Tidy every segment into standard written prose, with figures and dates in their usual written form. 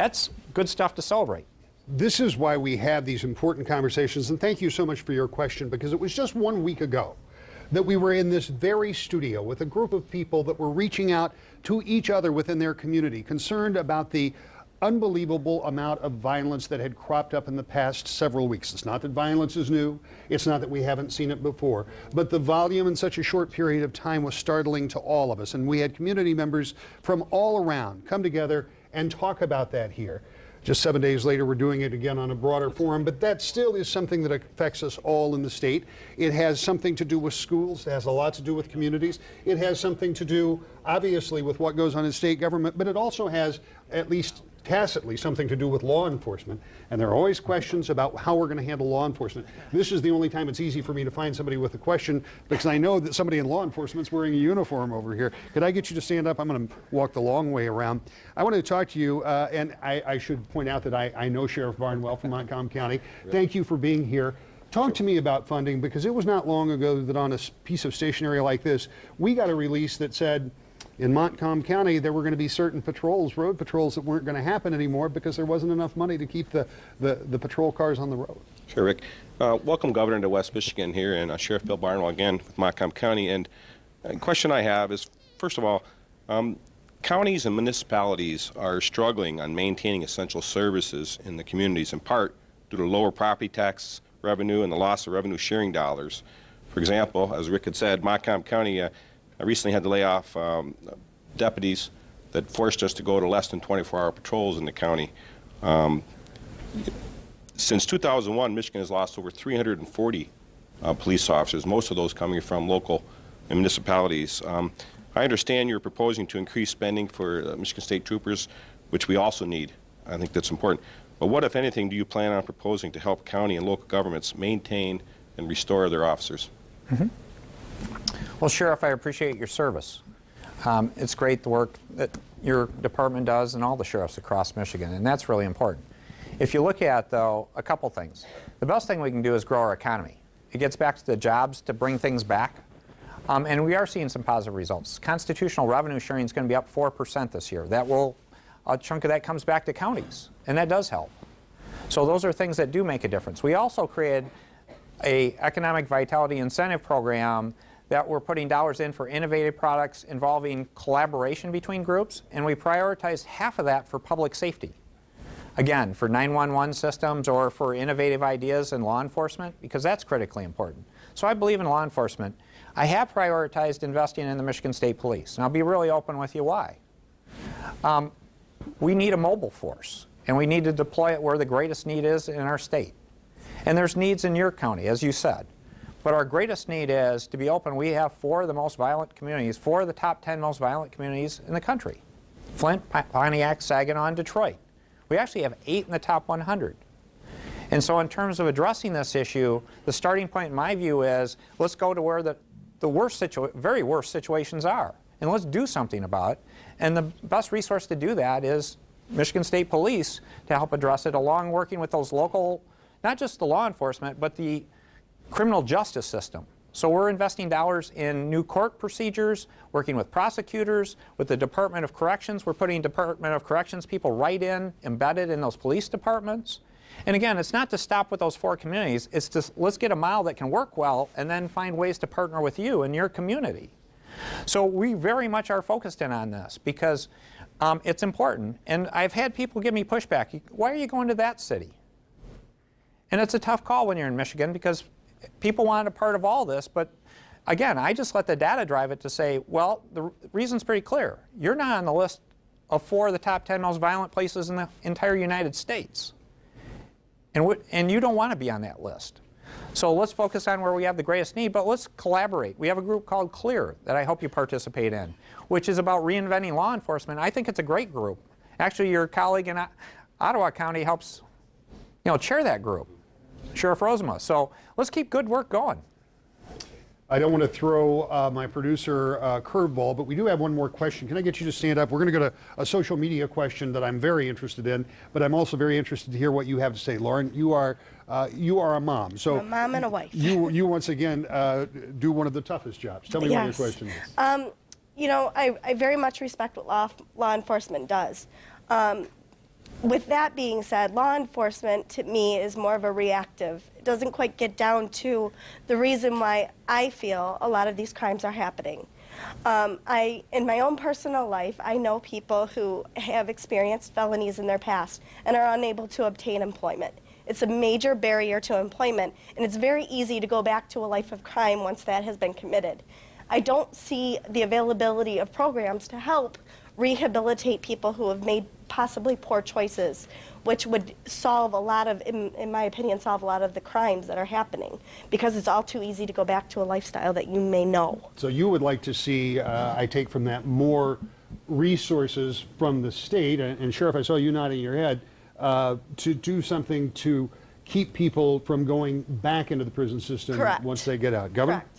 That's good stuff to celebrate. This is why we have these important conversations, and thank you so much for your question, because it was just 1 week ago that we were in this very studio with a group of people that were reaching out to each other within their community, concerned about the unbelievable amount of violence that had cropped up in the past several weeks. It's not that violence is new, it's not that we haven't seen it before, but the volume in such a short period of time was startling to all of us, and we had community members from all around come together and talk about that here. Just 7 days later, we're doing it again on a broader forum, but that still is something that affects us all in the state. It has something to do with schools. It has a lot to do with communities. It has something to do, obviously, with what goes on in state government, but it also has, at least tacitly, something to do with law enforcement. And there are always questions about how we're going to handle law enforcement. This is the only time it's easy for me to find somebody with a question, because I know that somebody in law enforcement is wearing a uniform over here. Could I get you to stand up? I'm going to walk the long way around. I want to talk to you, and I should point out that I know Sheriff Barnwell from Montcalm County. Thank you for being here. Talk to me about funding, because it was not long ago that on a piece of stationery like this, we got a release that said, in Montcalm County, there were going to be certain patrols, road patrols, that weren't going to happen anymore because there wasn't enough money to keep the patrol cars on the road. Sure, Rick. Welcome, Governor, to West Michigan here, and Sheriff Bill Barnwell again with Montcalm County. And a question I have is, first of all, counties and municipalities are struggling on maintaining essential services in the communities, in part due to lower property tax revenue and the loss of revenue sharing dollars. For example, as Rick had said, Montcalm County I recently had to lay off deputies that forced us to go to less than 24-hour patrols in the county. Since 2001, Michigan has lost over 340 police officers, most of those coming from local municipalities. I understand you're proposing to increase spending for Michigan State Troopers, which we also need. I think that's important. But what, if anything, do you plan on proposing to help county and local governments maintain and restore their officers? Mm-hmm. Well, Sheriff, I appreciate your service. It's great the work that your department does and all the sheriffs across Michigan, and that's really important. If you look at, though, a couple things. The best thing we can do is grow our economy. It gets back to the jobs to bring things back, and we are seeing some positive results. Constitutional revenue sharing is going to be up 4% this year. That will, a chunk of that comes back to counties, and that does help. So those are things that do make a difference. We also created an economic vitality incentive program that we're putting dollars in for innovative products involving collaboration between groups, and we prioritized half of that for public safety. Again, for 911 systems or for innovative ideas in law enforcement, because that's critically important. So I believe in law enforcement. I have prioritized investing in the Michigan State Police, and I'll be really open with you why. We need a mobile force, and we need to deploy it where the greatest need is in our state. And there's needs in your county, as you said. But our greatest need is, to be open, we have 4 of the most violent communities, 4 of the top 10 most violent communities in the country. Flint, Pontiac, Saginaw, and Detroit. We actually have 8 in the top 100. And so in terms of addressing this issue, the starting point in my view is, let's go to where the very worst situations are. And let's do something about it. And the best resource to do that is Michigan State Police to help address it, along working with those local, not just the law enforcement, but the criminal justice system. So we're investing dollars in new court procedures, working with prosecutors, with the Department of Corrections. We're putting Department of Corrections people right in, embedded in those police departments. And again, it's not to stop with those 4 communities. It's to, let's get a model that can work well and then find ways to partner with you and your community. So we very much are focused in on this because it's important. And I've had people give me pushback. Why are you going to that city? And it's a tough call when you're in Michigan because people want a part of all this, but again, I just let the data drive it to say, well, the reason's pretty clear. You're not on the list of 4 of the top 10 most violent places in the entire United States. And you don't want to be on that list. So let's focus on where we have the greatest need, but let's collaborate. We have a group called CLEAR that I hope you participate in, which is about reinventing law enforcement. I think it's a great group. Actually, your colleague in Ottawa County helps, chair that group. Sheriff Rosema. So let's keep good work going. I don't want to throw my producer a curveball, but we do have one more question. Can I get you to stand up? We're going to go to a social media question that I'm very interested in, but I'm also very interested to hear what you have to say. Lauren, you are a mom. So a mom and a wife. You once again do one of the toughest jobs. Tell me what your question is. I very much respect what law enforcement does. With that being said, law enforcement to me is more of a reactive. It doesn't quite get down to the reason why I feel a lot of these crimes are happening. In my own personal life, I know people who have experienced felonies in their past and are unable to obtain employment. It's a major barrier to employment, and it's very easy to go back to a life of crime once that has been committed. I don't see the availability of programs to help rehabilitate people who have made possibly poor choices, which would solve a lot of, in my opinion, solve a lot of the crimes that are happening, because it's all too easy to go back to a lifestyle that you may know. So you would like to see, I take from that, more resources from the state, and Sheriff, I saw you nodding your head, to do something to keep people from going back into the prison system. Correct. Once they get out. Governor? Correct.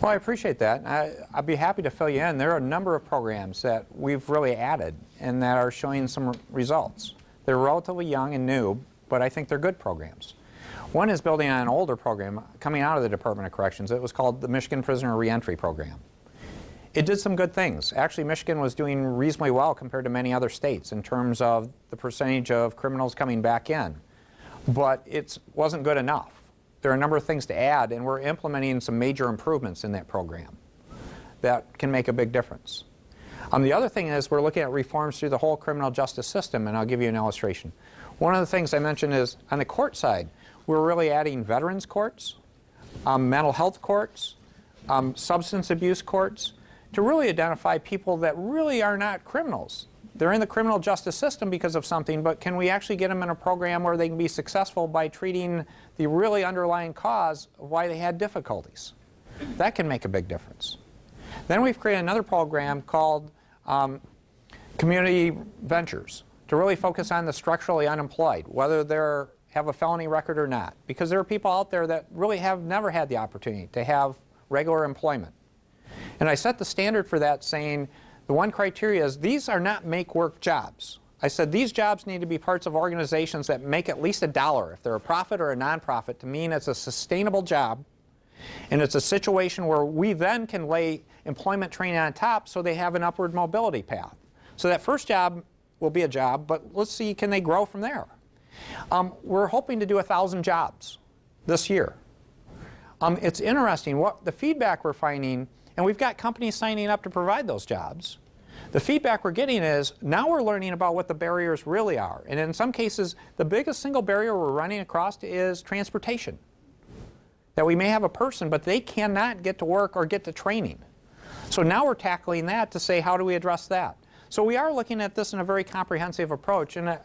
Well, I appreciate that. I'd be happy to fill you in. There are a number of programs that we've really added and that are showing some results. They're relatively young and new, but I think they're good programs. One is building on an older program coming out of the Department of Corrections. It was called the Michigan Prisoner Reentry Program. It did some good things. Actually, Michigan was doing reasonably well compared to many other states in terms of the percentage of criminals coming back in. But it wasn't good enough. There are a number of things to add, and we're implementing some major improvements in that program that can make a big difference. The other thing is we're looking at reforms through the whole criminal justice system, and I'll give you an illustration. One of the things I mentioned is on the court side, we're really adding veterans courts, mental health courts, substance abuse courts, to really identify people that really are not criminals. They're in the criminal justice system because of something, but can we actually get them in a program where they can be successful by treating the really underlying cause of why they had difficulties? That can make a big difference. Then we've created another program called Community Ventures to really focus on the structurally unemployed, whether they have a felony record or not, because there are people out there that really have never had the opportunity to have regular employment. And I set the standard for that saying, the one criteria is these are not make-work jobs. I said these jobs need to be parts of organizations that make at least $1, if they're a profit or a nonprofit, to mean it's a sustainable job, and it's a situation where we then can lay employment training on top so they have an upward mobility path. So that first job will be a job, but let's see, can they grow from there? We're hoping to do 1,000 jobs this year. It's interesting, what the feedback we're finding, and we've got companies signing up to provide those jobs. The feedback we're getting is now we're learning about what the barriers really are. And in some cases, the biggest single barrier we're running across is transportation. That we may have a person, but they cannot get to work or get to training. So now we're tackling that to say, how do we address that? So we are looking at this in a very comprehensive approach. And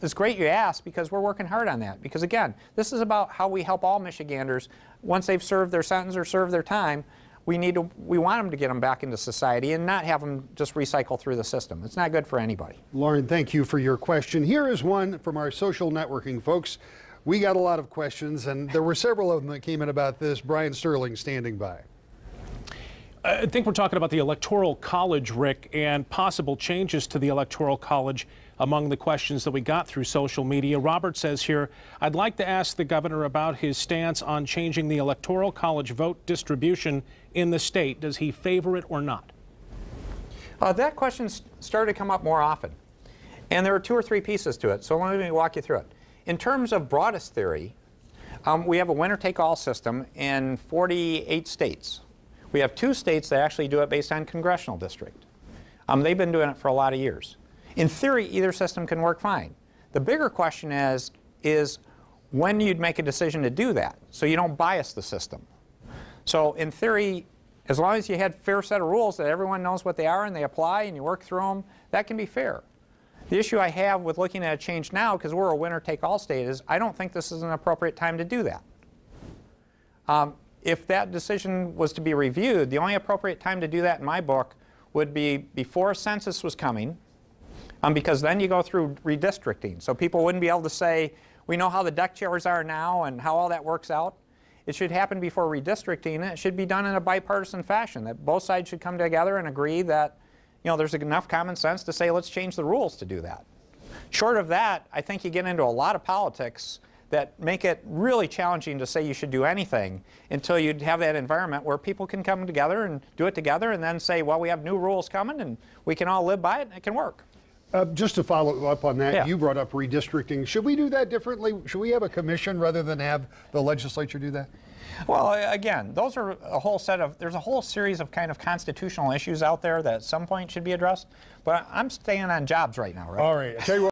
it's great you asked, because we're working hard on that. Because again, this is about how we help all Michiganders, once they've served their sentence or served their time, we want them to get them back into society and not have them just recycle through the system. It's not good for anybody. Lauren, thank you for your question. Here is one from our social networking folks. We got a lot of questions, and there were several of them that came in about this. Brian Sterling standing by. I think we're talking about the Electoral College, Rick, and possible changes to the Electoral College among the questions that we got through social media. Robert says here, I'd like to ask the governor about his stance on changing the Electoral College vote distribution in the state. Does he favor it or not? That question started to come up more often. And there are 2 or 3 pieces to it, so let me walk you through it. In terms of broadest theory, we have a winner-take-all system in 48 states. We have 2 states that actually do it based on congressional district. They've been doing it for a lot of years. In theory, either system can work fine. The bigger question is when you'd make a decision to do that, so you don't bias the system. So in theory, as long as you had a fair set of rules that everyone knows what they are and they apply and you work through them, that can be fair. The issue I have with looking at a change now, because we're a winner-take-all state, is I don't think this is an appropriate time to do that. If that decision was to be reviewed, the only appropriate time to do that in my book would be before a census was coming, because then you go through redistricting. So people wouldn't be able to say, we know how the deck chairs are now and how all that works out. It should happen before redistricting, and it should be done in a bipartisan fashion, that both sides should come together and agree that there's enough common sense to say, let's change the rules to do that. Short of that, I think you get into a lot of politics that make it really challenging to say you should do anything until you have that environment where people can come together and do it together and then say, well, we have new rules coming and we can all live by it and it can work. Just to follow up on that, Yeah. you brought up redistricting. Should we do that differently? Should we have a commission rather than have the legislature do that? Well, again, those are a whole set of, there's a whole series of kind of constitutional issues out there that at some point should be addressed, but I'm staying on jobs right now, right? All right. I tell you what.